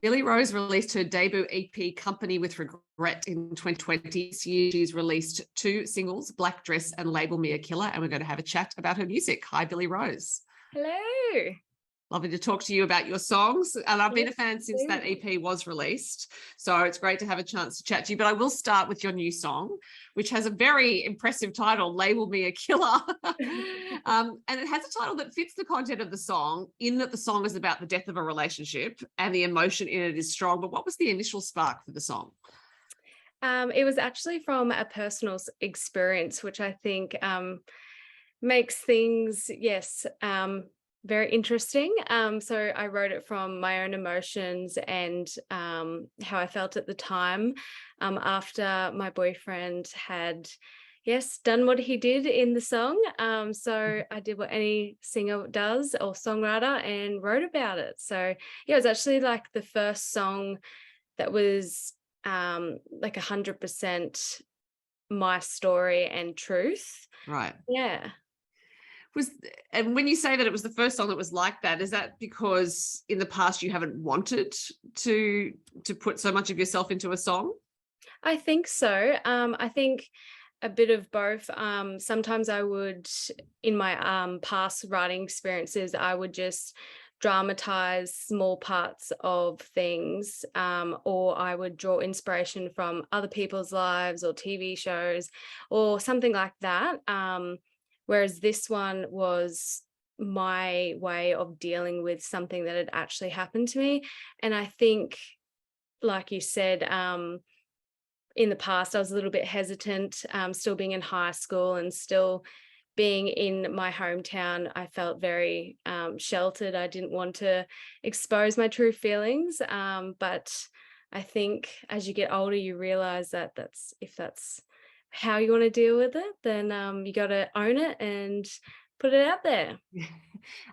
Billie Rose released her debut EP, Company with Regret, in 2020. She's released 2 singles, Black Dress and Label Me a Killer, and we're going to have a chat about her music. Hi, Billie Rose. Hello. Lovely to talk to you about your songs. And I've been a fan since that EP was released. So it's great to have a chance to chat to you. But I will start with your new song, which has a very impressive title, Label Me a Killer. And it has a title that fits the content of the song, in that the song is about the death of a relationship and the emotion in it is strong. But what was the initial spark for the song? It was actually from a personal experience, which I think makes things, very interesting. So I wrote it from my own emotions and how I felt at the time after my boyfriend had, done what he did in the song. So I did what any singer does or songwriter and wrote about it. So it was actually like the first song that was like 100% my story and truth. Right. Yeah. And when you say that it was the first song that was like that, is that because in the past you haven't wanted to put so much of yourself into a song? I think so. I think a bit of both. Sometimes I would, in my past writing experiences, I would just dramatize small parts of things, or I would draw inspiration from other people's lives or TV shows or something like that. Whereas this one was my way of dealing with something that had actually happened to me. And I think, like you said, in the past, I was a little bit hesitant, still being in high school and still being in my hometown. I felt very sheltered. I didn't want to expose my true feelings. But I think as you get older, you realize that if that's how you want to deal with it, then you got to own it and put it out there.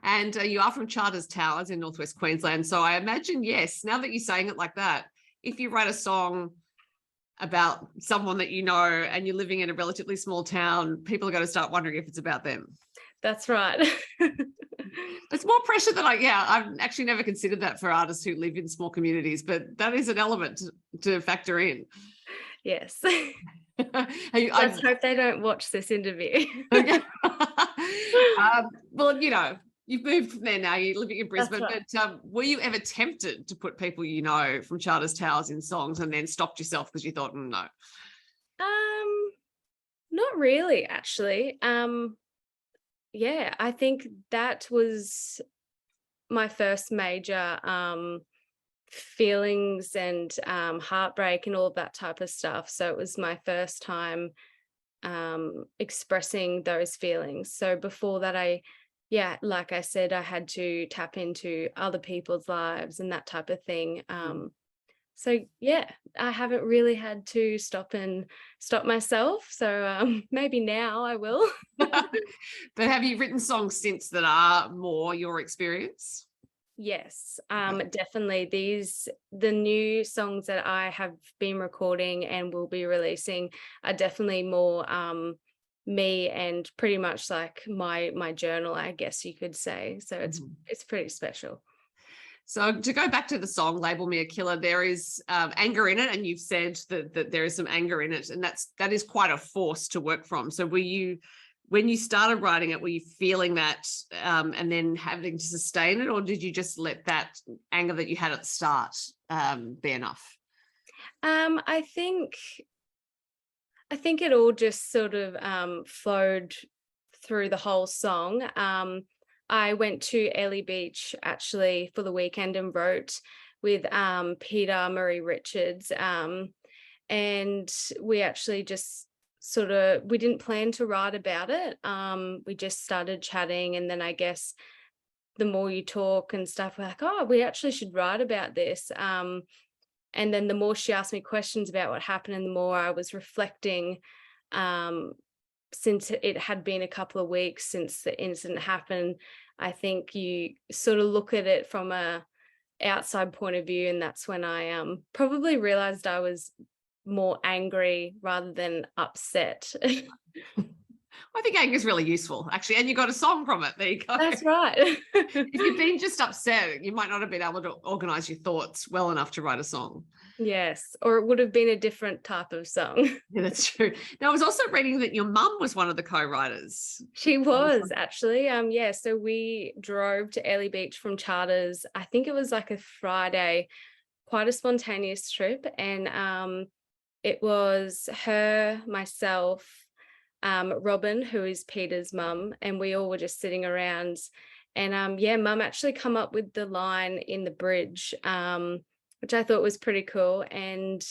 And you are from Charters Towers in northwest Queensland. So I imagine, yes, now that you're saying it like that, if you write a song about someone that you know and you're living in a relatively small town, people are going to start wondering if it's about them. That's right. It's more pressure than I've actually never considered that for artists who live in small communities, but that is an element to factor in. Yes. Let's hope they don't watch this interview. Well, you've moved from there now. You're living in Brisbane. Right. But were you ever tempted to put people from Charters Towers in songs and then stopped yourself because you thought, no? Not really, actually. I think that was my first major feelings and heartbreak and all of that type of stuff. So it was my first time expressing those feelings. So before that, like I said, I had to tap into other people's lives and that type of thing. I haven't really had to stop myself. So maybe now I will. But have you written songs since that are more your experience? Yes, definitely. The new songs that I have been recording and will be releasing are definitely more me and pretty much like my journal, I guess you could say. So it's pretty special. So to go back to the song Label Me a Killer, there is anger in it, and you've said that there is some anger in it, and that is quite a force to work from. So when you started writing it, were you feeling that and then having to sustain it, or did you just let that anger that you had at the start be enough? I think it all just sort of flowed through the whole song. I went to Airlie Beach actually for the weekend and wrote with Peter Murray Richards, and we actually just we didn't plan to write about it. We just started chatting, and then I guess the more you talk and stuff, we're like, oh, we actually should write about this. And then the more she asked me questions about what happened and the more I was reflecting, since it had been a couple of weeks since the incident happened, I think you sort of look at it from a outside point of view, and that's when I probably realized I was more angry rather than upset. I think anger is really useful, actually, and you got a song from it. There you go. That's right. If you'd been just upset, you might not have been able to organize your thoughts well enough to write a song. Yes, or it would have been a different type of song. Yeah, that's true. Now, I was also reading that your mum was one of the co-writers. She was actually, yeah. So we drove to Airlie Beach from Charters. I think it was like a Friday, quite a spontaneous trip, and it was her, myself, Robin, who is Peter's mum, and we all were just sitting around. And yeah, mum actually come up with the line in the bridge, which I thought was pretty cool. And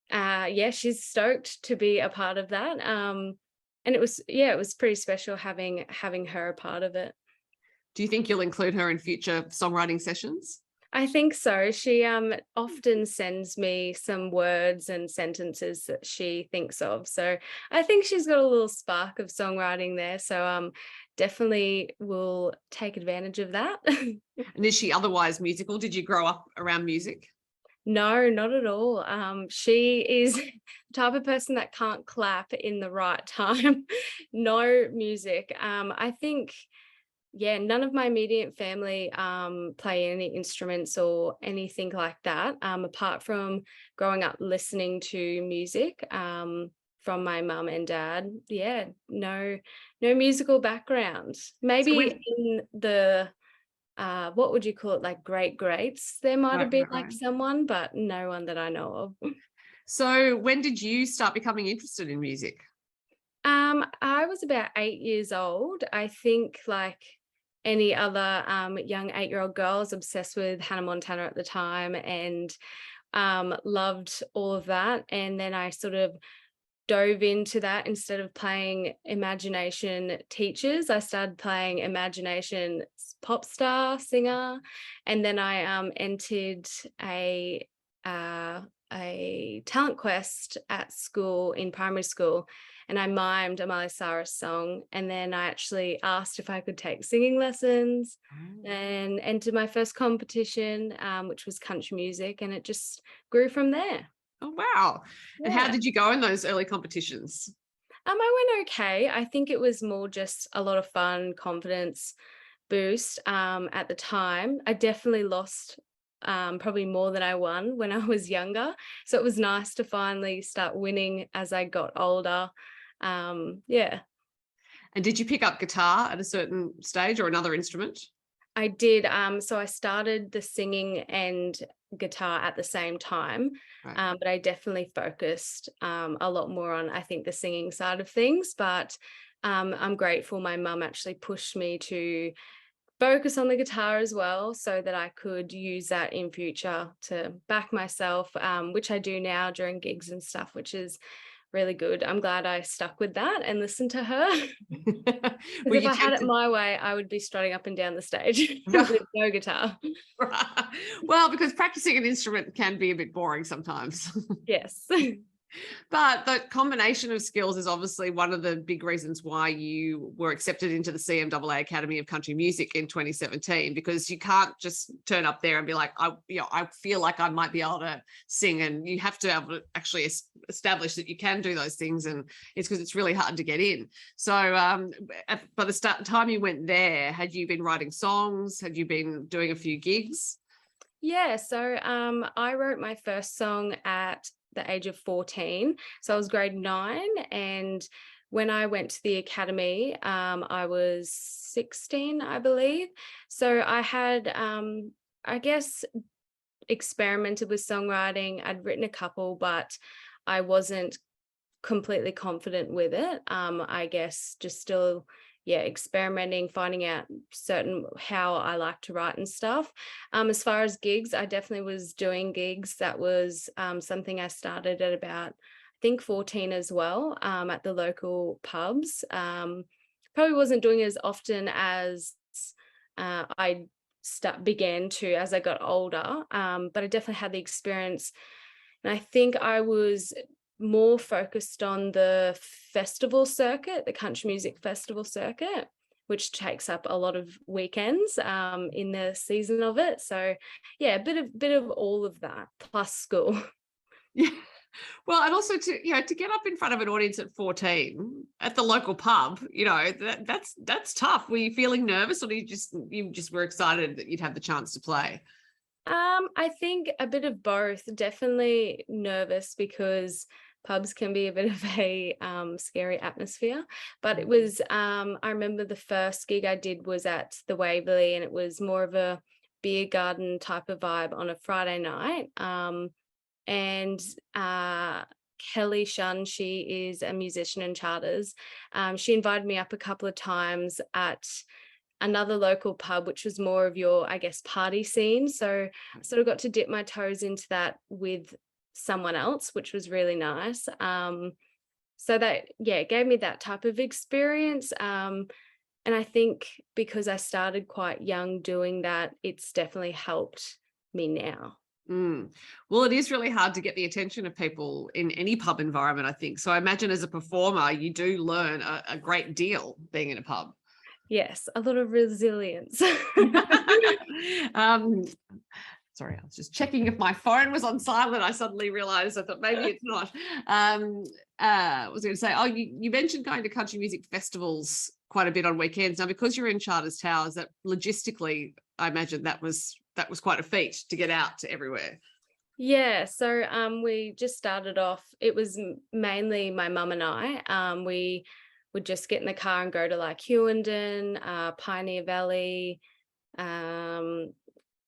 yeah, she's stoked to be a part of that. And it was pretty special having her a part of it. Do you think you'll include her in future songwriting sessions? I think so. She often sends me some words and sentences that she thinks of. So I think she's got a little spark of songwriting there. So definitely will take advantage of that. And is she otherwise musical? Did you grow up around music? No, not at all. She is the type of person that can't clap in the right time. No music. I think, yeah, none of my immediate family play any instruments or anything like that, apart from growing up listening to music from my mum and dad. Yeah, no musical background. Maybe in the what would you call it, like greats, there might have been like someone, but no one that I know of. So when did you start becoming interested in music? I was about 8 years old. I think like any other young 8-year-old girl, I was obsessed with Hannah Montana at the time, and loved all of that. And then I sort of dove into that. Instead of playing Imagination Teachers, I started playing Imagination Pop Star Singer, and then I entered a talent quest at school, in primary school, and I mimed a Miley Cyrus song, and then I actually asked if I could take singing lessons and entered my first competition, which was country music, and it just grew from there. Oh, wow. Yeah. And how did you go in those early competitions? I went okay. I think it was more just a lot of fun, confidence boost. At the time, I definitely lost probably more than I won when I was younger. So it was nice to finally start winning as I got older. Yeah. And did you pick up guitar at a certain stage or another instrument? I did. So I started the singing and guitar at the same time, but I definitely focused a lot more on, I think, the singing side of things. But I'm grateful my mum actually pushed me to focus on the guitar as well, so that I could use that in future to back myself, which I do now during gigs and stuff, which is really good. I'm glad I stuck with that and listened to her. Because if I had it my way, I would be strutting up and down the stage with no guitar. Well, because practicing an instrument can be a bit boring sometimes. Yes. But the combination of skills is obviously one of the big reasons why you were accepted into the CMAA Academy of Country Music in 2017, because you can't just turn up there and be like, I feel like I might be able to sing, and you have to be able to actually establish that you can do those things, and it's because it's really hard to get in. So by the time you went there, had you been writing songs? Had you been doing a few gigs? Yeah, so I wrote my first song at the age of 14. So I was grade 9, and when I went to the academy, I was 16, I believe. So I had, I guess, experimented with songwriting. I'd written a couple, but I wasn't completely confident with it. I guess just still, experimenting, finding out how I like to write and stuff. As far as gigs, I definitely was doing gigs. That was something I started at about, I think, 14 as well, at the local pubs. Probably wasn't doing as often as I began to as I got older, but I definitely had the experience. And I think I was more focused on the festival circuit, the country music festival circuit, which takes up a lot of weekends in the season of it. So yeah, a bit of all of that plus school. Yeah. Well, and also to get up in front of an audience at 14 at the local pub, that's tough. Were you feeling nervous, or you just were excited that you'd have the chance to play? I think a bit of both. Definitely nervous because pubs can be a bit of a scary atmosphere. But it was, I remember the first gig I did was at the Waverley, and it was more of a beer garden type of vibe on a Friday night. And Kelly Shun, she is a musician in Charters. She invited me up a couple of times at another local pub, which was more of your, I guess, party scene. So I sort of got to dip my toes into that with someone else, which was really nice. So that, yeah, it gave me that type of experience. And I think because I started quite young doing that, it's definitely helped me now. Mm. Well, it is really hard to get the attention of people in any pub environment, I think. So I imagine as a performer, you do learn a great deal being in a pub. Yes, a lot of resilience. um, Sorry, I was just checking if my phone was on silent. I suddenly realized, I thought maybe it's not. I was going to say, you mentioned going to country music festivals quite a bit on weekends. Now, because you're in Charters Towers, that logistically, I imagine that was quite a feat to get out to everywhere. Yeah, so we just started off. It was mainly my mum and I. We would just get in the car and go to like Hewenden, Pioneer Valley, um,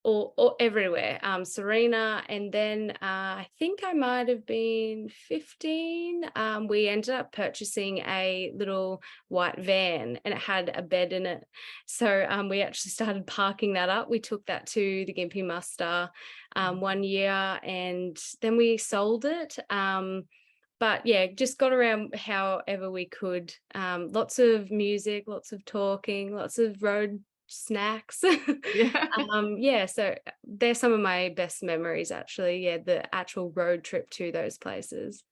or everywhere, Serena. And then I think I might have been 15. We ended up purchasing a little white van, and it had a bed in it. So we actually started parking that up. We took that to the Gympie Muster one year, and then we sold it. But yeah, just got around however we could. Lots of music, lots of talking, lots of road snacks. Yeah. Yeah, so they're some of my best memories, actually. Yeah, the actual road trip to those places.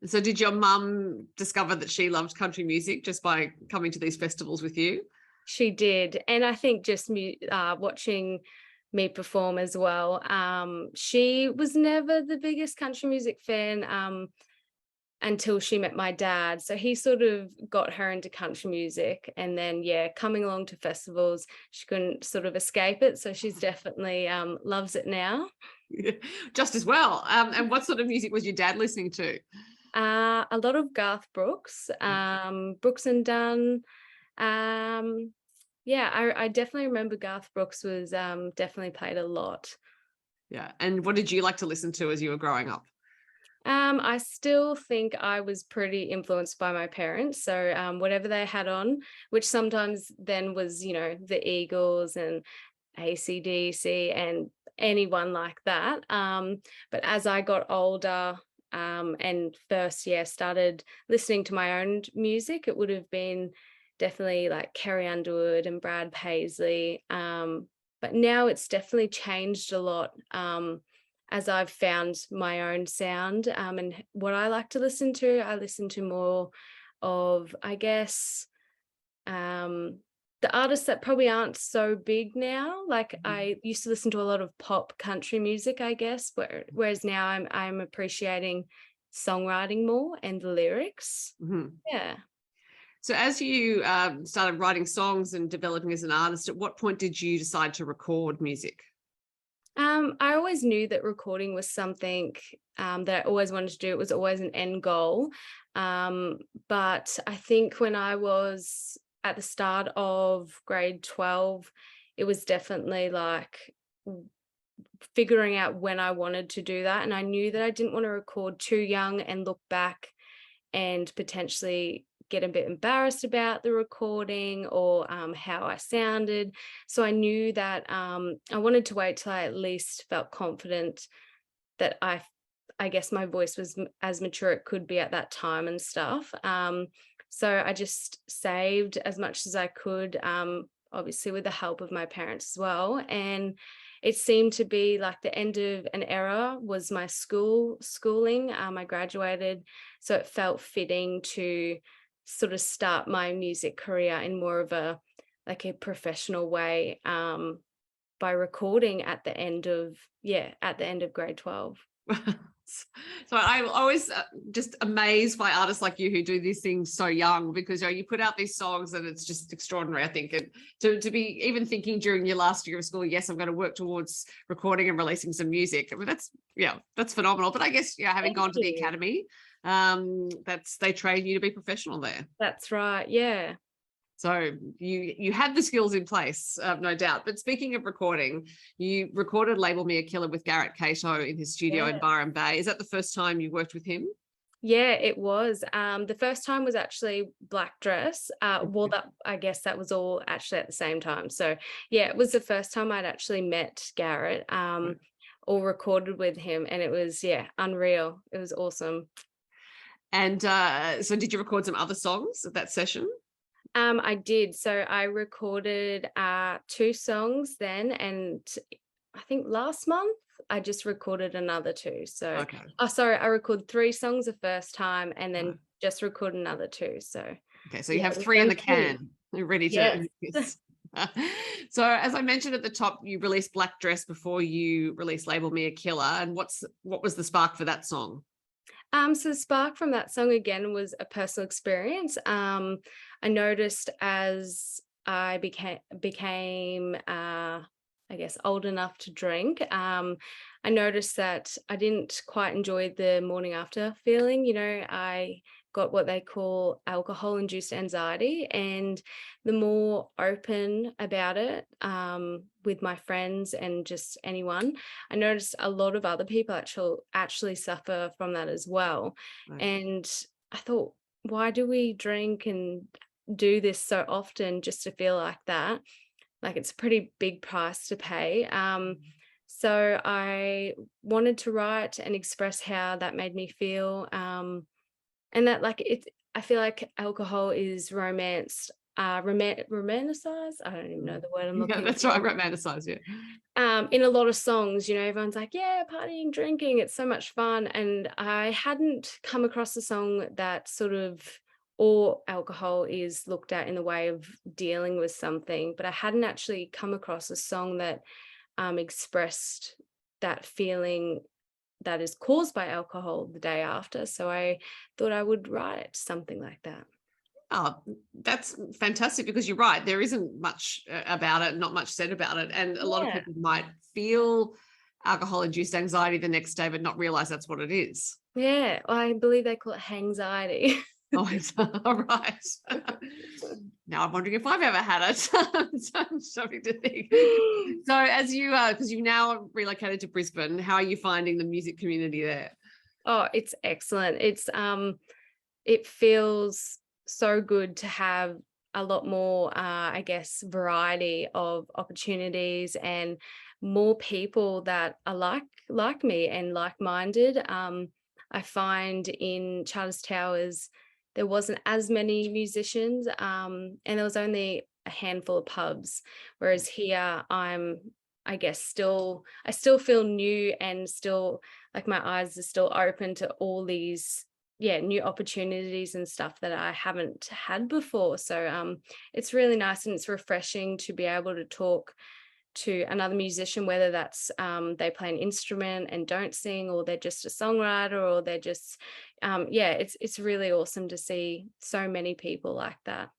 So did your mum discover that she loved country music just by coming to these festivals with you? She did, and I think just watching me perform as well. She was never the biggest country music fan. Until she met my dad. So he sort of got her into country music. And then, yeah, coming along to festivals, she couldn't sort of escape it. So she's definitely loves it now. Just as well. And what sort of music was your dad listening to? A lot of Garth Brooks, Brooks and Dunn. Yeah, I definitely remember Garth Brooks was definitely played a lot. Yeah. And what did you like to listen to as you were growing up? I still think I was pretty influenced by my parents. So whatever they had on, which sometimes then was, the Eagles and AC/DC and anyone like that. But as I got older and first, started listening to my own music, it would have been definitely like Carrie Underwood and Brad Paisley. But now it's definitely changed a lot. As I've found my own sound and what I like to listen to. I listen to more of, I guess, the artists that probably aren't so big now. Like I used to listen to a lot of pop country music, I guess, whereas now I'm appreciating songwriting more and the lyrics. Mm-hmm. Yeah. So as you started writing songs and developing as an artist, at what point did you decide to record music? I always knew that recording was something that I always wanted to do. It was always an end goal. But I think when I was at the start of grade 12, it was definitely like figuring out when I wanted to do that. And I knew that I didn't want to record too young and look back and potentially get a bit embarrassed about the recording or how I sounded. So I knew that I wanted to wait till I at least felt confident that I guess my voice was as mature it could be at that time and stuff. So I just saved as much as I could, obviously with the help of my parents as well. And it seemed to be like the end of an era was my schooling. I graduated, so it felt fitting to sort of start my music career in more of a professional way by recording at the end of grade 12. So I'm always just amazed by artists like you who do these things so young, because you put out these songs and it's just extraordinary, I think. And to be even thinking during your last year of school, yes, I'm going to work towards recording and releasing some music. I mean, that's phenomenal. But I guess, having Thank gone to the you. academy, they train you to be professional there. That's right. Yeah. So you had the skills in place, no doubt. But speaking of recording, you recorded "Label Me a Killer" with Garrett Cato in his studio in Yeah. Byron Bay. Is that the first time you worked with him? Yeah, it was. The first time was actually Black Dress. Well, that I guess that was all actually at the same time. So yeah, it was the first time I'd actually met Garrett, or recorded with him, and it was unreal. It was awesome. And so did you record some other songs at that session? I did. So I recorded 2 songs then, and I think last month I just recorded another 2. So, Okay. oh, sorry, I recorded 3 songs the first time and then just recorded another 2. So, Okay, so you have we've 3 in done the 3. can, ready Yes. to. Yes. So as I mentioned at the top, you released Black Dress before you released Label Me a Killer. And what was the spark for that song? So the spark from that song again was a personal experience. I noticed as I became I guess old enough to drink. I noticed that I didn't quite enjoy the morning after feeling. I got what they call alcohol induced anxiety, and the more open about it with my friends and just anyone, I noticed a lot of other people actually suffer from that as well. Right. And I thought, why do we drink and do this so often just to feel like that? Like, it's a pretty big price to pay. So I wanted to write and express how that made me feel. And that, like, I feel like alcohol is romanticized. I don't even know the word I'm Yeah, looking that's for. right. Romanticize, yeah. In a lot of songs, everyone's like, yeah, partying, drinking, it's so much fun. And I hadn't come across a song that sort of, or alcohol is looked at in the way of dealing with something, but I hadn't actually come across a song that expressed that feeling that is caused by alcohol the day after. So I thought I would write something like that. Oh, that's fantastic, because you're right. There isn't much about it, not much said about it. And a lot of Yeah. people might feel alcohol-induced anxiety the next day, but not realize that's what it is. Yeah. I believe they call it hangxiety. Oh, it's all right. Now I'm wondering if I've ever had it. Something to think. So as you, because you've now relocated to Brisbane, how are you finding the music community there? Oh, it's excellent. It feels so good to have a lot more, I guess, variety of opportunities and more people that are like me and like-minded. I find in Charters Towers there wasn't as many musicians, and there was only a handful of pubs, whereas here I guess I still feel new and still like my eyes are still open to all these new opportunities and stuff that I haven't had before. So it's really nice and it's refreshing to be able to talk to another musician, whether that's they play an instrument and don't sing, or they're just a songwriter, or they're just it's really awesome to see so many people like that.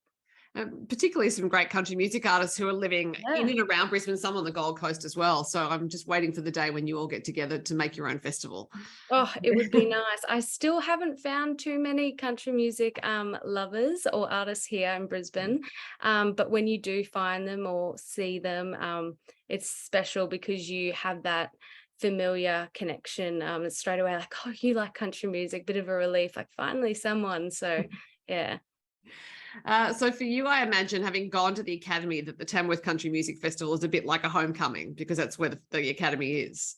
Particularly some great country music artists who are living in Yeah. and around Brisbane, some on the Gold Coast as well. So I'm just waiting for the day when you all get together to make your own festival. Oh, it would be nice. I still haven't found too many country music lovers or artists here in Brisbane. But when you do find them or see them, it's special because you have that familiar connection. It's straight away like, oh, you like country music, bit of a relief, like finally someone. So yeah. So for you, I imagine, having gone to the Academy, that the Tamworth Country Music Festival is a bit like a homecoming, because that's where the Academy is.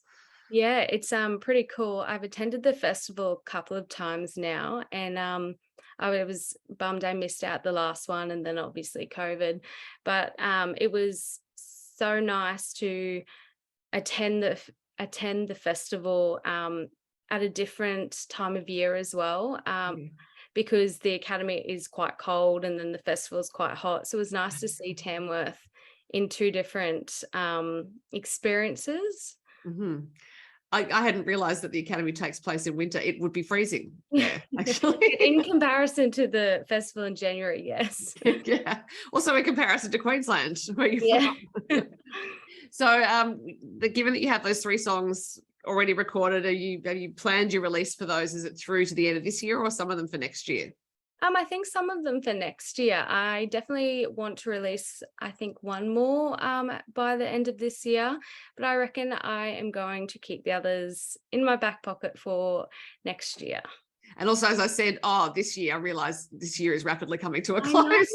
Yeah, it's pretty cool. I've attended the festival a couple of times now, and I was bummed I missed out the last one, and then obviously COVID. But it was so nice to attend the festival at a different time of year as well. Because the academy is quite cold and then the festival is quite hot. So it was nice to see Tamworth in 2 different experiences. Mm-hmm. I hadn't realized that the Academy takes place in winter. It would be freezing there, actually. In comparison to the festival in January, yes. Yeah. Also in comparison to Queensland, where you're Yeah. from. So given that you have those 3 songs already recorded, have you planned your release for those? Is it through to the end of this year or some of them for next year? I think some of them for next year. I definitely want to release, I think, one more by the end of this year, but I reckon I am going to keep the others in my back pocket for next year. And also, as I said, this year, I realize this year is rapidly coming to a close.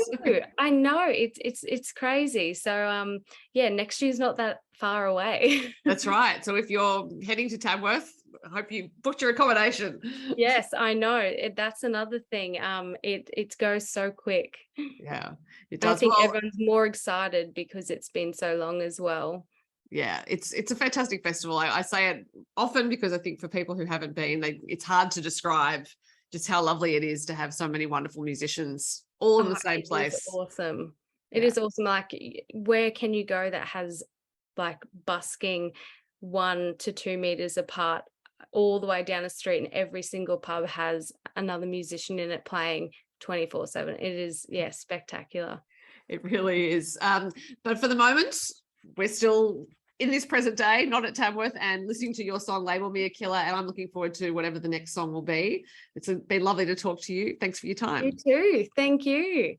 I know. It's crazy. So yeah, next year's not that far away. That's right. So if you're heading to Tamworth, I hope you booked your accommodation. Yes, I know. That's another thing. It goes so quick. Yeah, it does. I think everyone's more excited because it's been so long as well. Yeah, it's a fantastic festival. I say it often because I think for people who haven't been, it's hard to describe just how lovely it is to have so many wonderful musicians all in the same place. It's awesome. It is awesome. Like, where can you go that has like busking 1 to 2 meters apart all the way down the street, and every single pub has another musician in it playing 24/7. It is, spectacular. It really is. But for the moment, we're still in this present day, not at Tamworth, and listening to your song Label Me a Killer, and I'm looking forward to whatever the next song will be. It's been lovely to talk to you. Thanks for your time. You too. Thank you.